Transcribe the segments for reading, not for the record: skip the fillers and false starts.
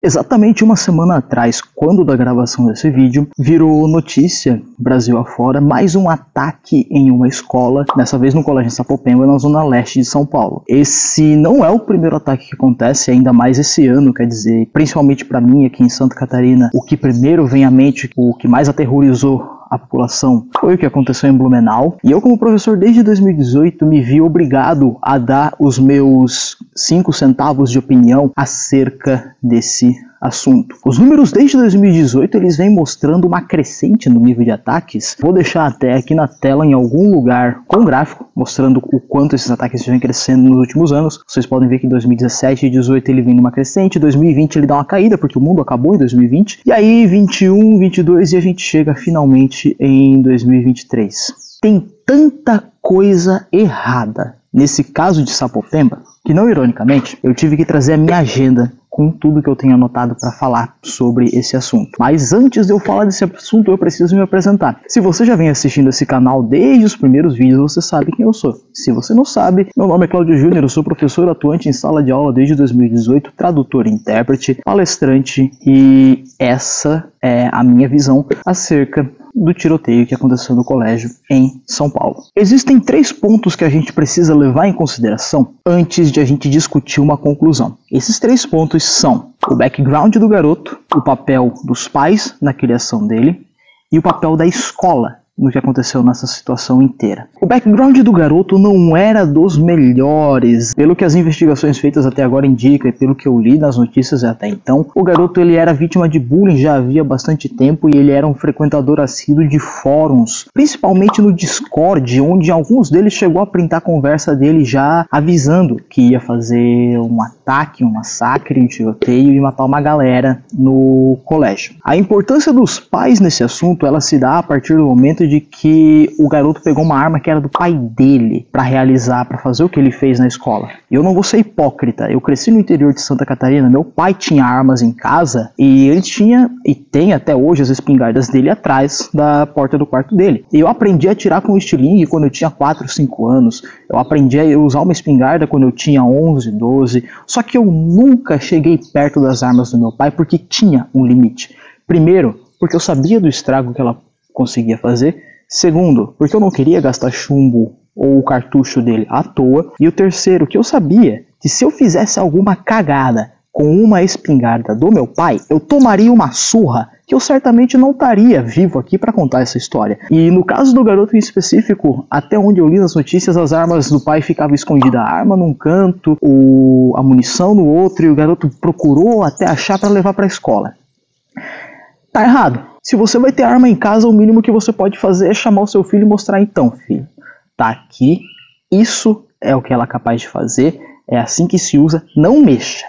Exatamente uma semana atrás, quando da gravação desse vídeo, virou notícia, Brasil afora, mais um ataque em uma escola, dessa vez no Colégio Sapopemba, na zona leste de São Paulo. Esse não é o primeiro ataque que acontece, ainda mais esse ano, quer dizer, principalmente para mim aqui em Santa Catarina, o que primeiro vem à mente, o que mais aterrorizou a população foi o que aconteceu em Blumenau, e eu, como professor desde 2018, me vi obrigado a dar os meus 5 centavos de opinião acerca desse assunto. Os números desde 2018 eles vêm mostrando uma crescente no nível de ataques. Vou deixar até aqui na tela em algum lugar com um gráfico mostrando o quanto esses ataques vêm crescendo nos últimos anos. Vocês podem ver que em 2017 e 2018 ele vem numa crescente, 2020 ele dá uma caída porque o mundo acabou em 2020, e aí 21, 22 e a gente chega finalmente em 2023. Tem tanta coisa errada nesse caso de Sapopemba que, não ironicamente, eu tive que trazer a minha agenda com tudo que eu tenho anotado para falar sobre esse assunto. Mas antes de eu falar desse assunto, eu preciso me apresentar. Se você já vem assistindo esse canal desde os primeiros vídeos, você sabe quem eu sou. Se você não sabe, meu nome é Cláudio Júnior, eu sou professor atuante em sala de aula desde 2018, tradutor e intérprete, palestrante, e essa é a minha visão acerca do tiroteio que aconteceu no colégio em São Paulo. Existem 3 pontos que a gente precisa levar em consideração antes de a gente discutir uma conclusão. Esses 3 pontos são o background do garoto, o papel dos pais na criação dele e o papel da escola no que aconteceu nessa situação inteira. O background do garoto não era dos melhores, pelo que as investigações feitas até agora indicam e pelo que eu li nas notícias até então. O garoto ele era vítima de bullying já havia bastante tempo e ele era um frequentador assíduo de fóruns, principalmente no Discord, onde alguns deles chegou a printar a conversa dele já avisando que ia fazer um ataque, um massacre, um tiroteio e matar uma galera no colégio. A importância dos pais nesse assunto ela se dá a partir do momento de que o garoto pegou uma arma que era do pai dele para realizar, para fazer o que ele fez na escola. E eu não vou ser hipócrita, eu cresci no interior de Santa Catarina, meu pai tinha armas em casa e ele tinha e tem até hoje as espingardas dele atrás da porta do quarto dele. E eu aprendi a atirar com estilingue quando eu tinha 4, 5 anos, eu aprendi a usar uma espingarda quando eu tinha 11, 12, só que eu nunca cheguei perto das armas do meu pai porque tinha um limite. Primeiro, porque eu sabia do estrago que ela conseguia fazer. Segundo, porque eu não queria gastar chumbo ou o cartucho dele à toa. E o terceiro, que eu sabia que se eu fizesse alguma cagada com uma espingarda do meu pai, eu tomaria uma surra que eu certamente não estaria vivo aqui para contar essa história. E no caso do garoto em específico, até onde eu li nas notícias, as armas do pai ficavam escondidas, a arma num canto, a munição no outro, e o garoto procurou até achar para levar para a escola. Tá errado. Se você vai ter arma em casa, o mínimo que você pode fazer é chamar o seu filho e mostrar: então, filho, tá aqui, isso é o que ela é capaz de fazer, é assim que se usa, não mexa.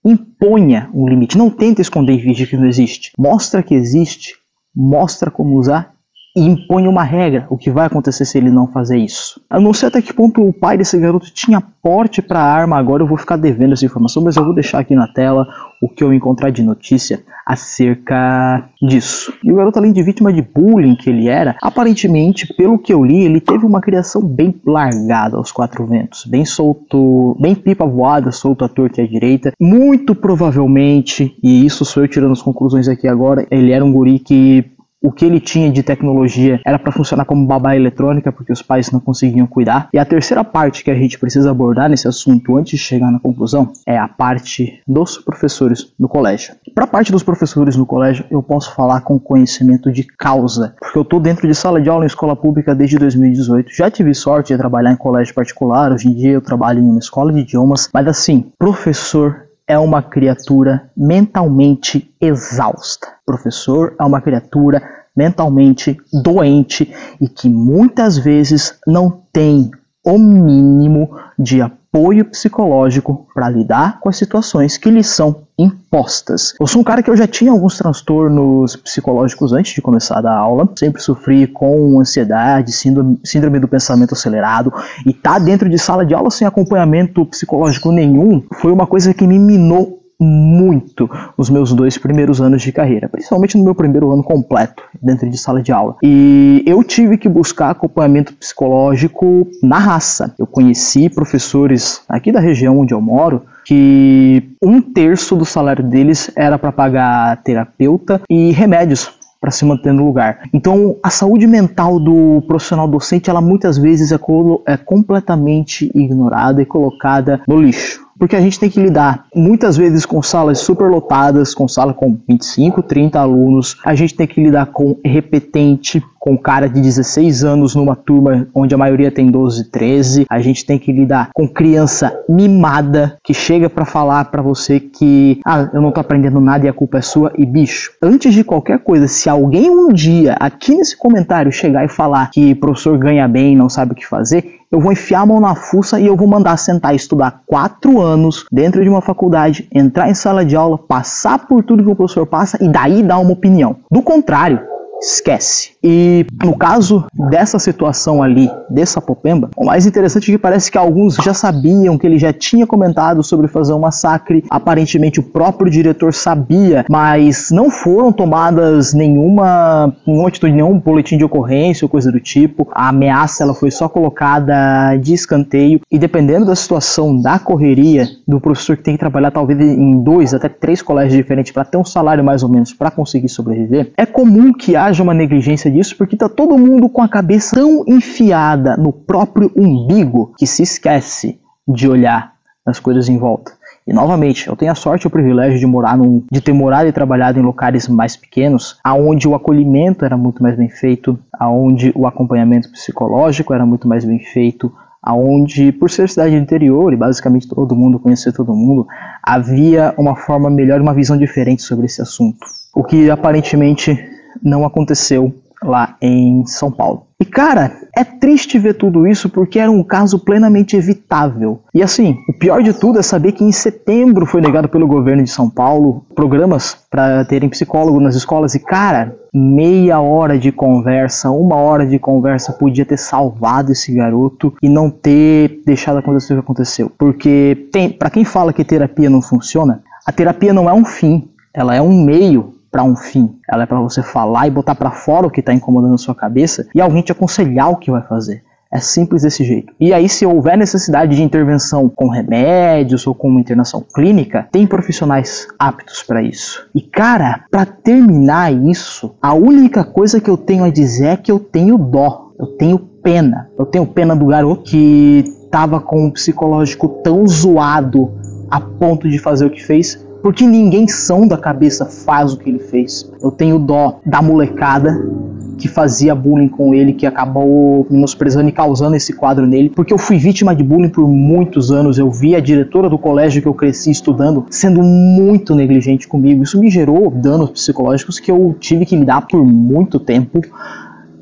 Imponha um limite, não tenta esconder e fingir que não existe. Mostra que existe, mostra como usar e impõe uma regra, o que vai acontecer se ele não fazer isso. Eu não sei até que ponto o pai desse garoto tinha porte para arma, agora eu vou ficar devendo essa informação, mas eu vou deixar aqui na tela o que eu encontrar de notícia acerca disso. E o garoto, além de vítima de bullying que ele era, aparentemente, pelo que eu li, ele teve uma criação bem largada aos 4 ventos, bem solto, bem pipa voada, solto à torta e à direita. Muito provavelmente, e isso sou eu tirando as conclusões aqui agora, ele era um guri que o que ele tinha de tecnologia era para funcionar como babá eletrônica, porque os pais não conseguiam cuidar. E a terceira parte que a gente precisa abordar nesse assunto antes de chegar na conclusão é a parte dos professores no colégio. Para a parte dos professores no colégio, eu posso falar com conhecimento de causa, porque eu estou dentro de sala de aula em escola pública desde 2018. Já tive sorte de trabalhar em colégio particular, hoje em dia eu trabalho em uma escola de idiomas, mas assim, professor é uma criatura mentalmente exausta. Professor é uma criatura mentalmente doente e que muitas vezes não tem o mínimo de apoio psicológico para lidar com as situações que lhe são impostas. Eu sou um cara que eu já tinha alguns transtornos psicológicos antes de começar a dar aula, sempre sofri com ansiedade, síndrome do pensamento acelerado, e tá dentro de sala de aula sem acompanhamento psicológico nenhum foi uma coisa que me minou muito os meus 2 primeiros anos de carreira, principalmente no meu primeiro ano completo dentro de sala de aula. E eu tive que buscar acompanhamento psicológico na raça. Eu conheci professores aqui da região onde eu moro que 1/3 do salário deles era para pagar terapeuta e remédios para se manter no lugar. Então, a saúde mental do profissional docente, ela muitas vezes é completamente ignorada e colocada no lixo. Porque a gente tem que lidar muitas vezes com salas superlotadas, com sala com 25, 30 alunos. A gente tem que lidar com repetente, com cara de 16 anos numa turma onde a maioria tem 12, 13. A gente tem que lidar com criança mimada que chega para falar para você que eu não tô aprendendo nada e a culpa é sua. E bicho, antes de qualquer coisa, se alguém um dia aqui nesse comentário chegar e falar que professor ganha bem e não sabe o que fazer, eu vou enfiar a mão na fuça e eu vou mandar sentar e estudar 4 anos dentro de uma faculdade, entrar em sala de aula, passar por tudo que o professor passa e daí dar uma opinião. Do contrário, esquece. E no caso dessa situação ali de Sapopemba, o mais interessante é que parece que alguns já sabiam, que ele já tinha comentado sobre fazer um massacre. Aparentemente o próprio diretor sabia, mas não foram tomadas nenhuma atitude, nenhum boletim de ocorrência ou coisa do tipo. A ameaça ela foi só colocada de escanteio e dependendo da situação, da correria do professor que tem que trabalhar talvez em 2 até 3 colégios diferentes para ter um salário mais ou menos para conseguir sobreviver, é comum que haja uma negligência disso, porque tá todo mundo com a cabeça tão enfiada no próprio umbigo que se esquece de olhar as coisas em volta. E novamente, eu tenho a sorte e o privilégio de ter morado e trabalhado em locais mais pequenos, aonde o acolhimento era muito mais bem feito, aonde o acompanhamento psicológico era muito mais bem feito, aonde, por ser cidade do interior e basicamente todo mundo conhecer todo mundo, havia uma forma melhor, uma visão diferente sobre esse assunto. O que aparentemente não aconteceu lá em São Paulo. E cara, é triste ver tudo isso porque era um caso plenamente evitável. E assim, o pior de tudo é saber que em setembro foi negado pelo governo de São Paulo programas para terem psicólogo nas escolas e cara, meia hora de conversa, 1 hora de conversa podia ter salvado esse garoto e não ter deixado acontecer o que aconteceu. Porque para quem fala que terapia não funciona, a terapia não é um fim, ela é um meio para um fim. Ela é para você falar e botar para fora o que está incomodando a sua cabeça e alguém te aconselhar o que vai fazer. É simples desse jeito. E aí, se houver necessidade de intervenção com remédios ou com uma internação clínica, tem profissionais aptos para isso. E cara, para terminar isso, a única coisa que eu tenho a dizer é que eu tenho dó, eu tenho pena. Eu tenho pena do garoto que estava com um psicológico tão zoado a ponto de fazer o que fez, porque ninguém são da cabeça faz o que ele fez. Eu tenho dó da molecada que fazia bullying com ele, que acabou menosprezando e causando esse quadro nele, porque eu fui vítima de bullying por muitos anos. Eu vi a diretora do colégio que eu cresci estudando sendo muito negligente comigo. Isso me gerou danos psicológicos que eu tive que lidar por muito tempo.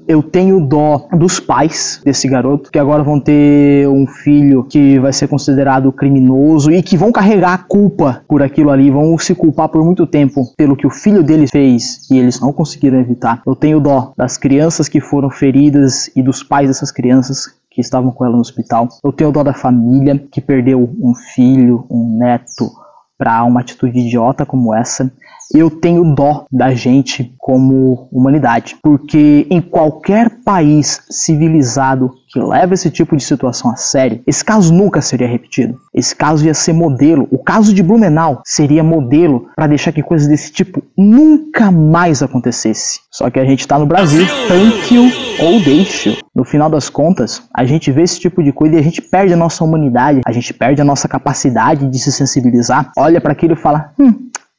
Eu tenho dó dos pais desse garoto, que agora vão ter um filho que vai ser considerado criminoso e que vão carregar a culpa por aquilo ali, vão se culpar por muito tempo pelo que o filho deles fez e eles não conseguiram evitar. Eu tenho dó das crianças que foram feridas e dos pais dessas crianças que estavam com ela no hospital. Eu tenho dó da família que perdeu um filho, um neto, para uma atitude idiota como essa. Eu tenho dó da gente como humanidade, porque em qualquer país civilizado que leva esse tipo de situação a sério, esse caso nunca seria repetido. Esse caso ia ser modelo. O caso de Blumenau seria modelo para deixar que coisas desse tipo nunca mais acontecesse. Só que a gente tá no Brasil, tanque-o ou deixe-o. No final das contas, a gente vê esse tipo de coisa e a gente perde a nossa humanidade, a gente perde a nossa capacidade de se sensibilizar, olha para aquilo e fala,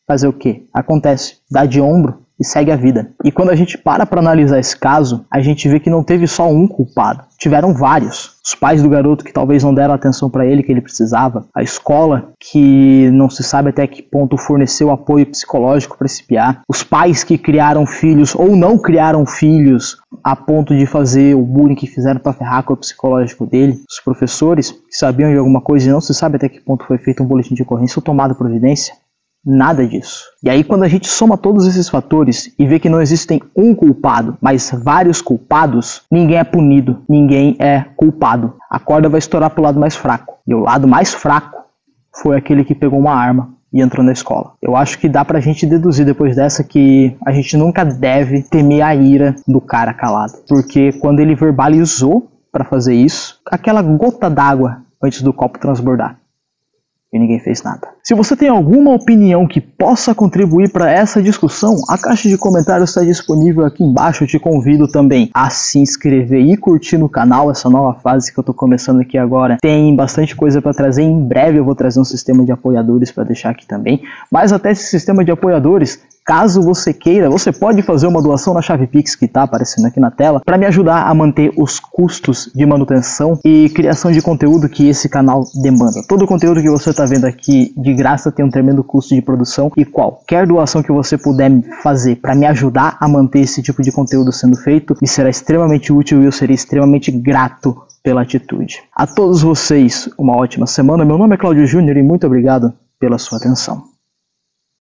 fazer o quê? Acontece, dá de ombro e segue a vida. E quando a gente para analisar esse caso, a gente vê que não teve só um culpado, tiveram vários. Os pais do garoto que talvez não deram a atenção para ele que ele precisava, a escola que não se sabe até que ponto forneceu apoio psicológico para esse piá, os pais que criaram filhos ou não criaram filhos a ponto de fazer o bullying que fizeram para ferrar com o psicológico dele, os professores que sabiam de alguma coisa e não se sabe até que ponto foi feito um boletim de ocorrência ou tomado providência. Nada disso. E aí quando a gente soma todos esses fatores e vê que não existem um culpado, mas vários culpados, ninguém é punido, ninguém é culpado. A corda vai estourar pro lado mais fraco. E o lado mais fraco foi aquele que pegou uma arma e entrou na escola. Eu acho que dá pra gente deduzir depois dessa que a gente nunca deve temer a ira do cara calado. Porque quando ele verbalizou pra fazer isso, aquela gota d'água antes do copo transbordar. e ninguém fez nada. Se você tem alguma opinião que possa contribuir para essa discussão, a caixa de comentários está disponível aqui embaixo. Eu te convido também a se inscrever e curtir no canal. Essa nova fase que eu estou começando aqui agora tem bastante coisa para trazer. Em breve eu vou trazer um sistema de apoiadores para deixar aqui também. Mas até esse sistema de apoiadores, caso você queira, você pode fazer uma doação na chave Pix que está aparecendo aqui na tela para me ajudar a manter os custos de manutenção e criação de conteúdo que esse canal demanda. Todo o conteúdo que você está vendo aqui de graça tem um tremendo custo de produção, e qualquer doação que você puder fazer para me ajudar a manter esse tipo de conteúdo sendo feito me será extremamente útil e eu serei extremamente grato pela atitude. A todos vocês, uma ótima semana. Meu nome é Cláudio Júnior e muito obrigado pela sua atenção.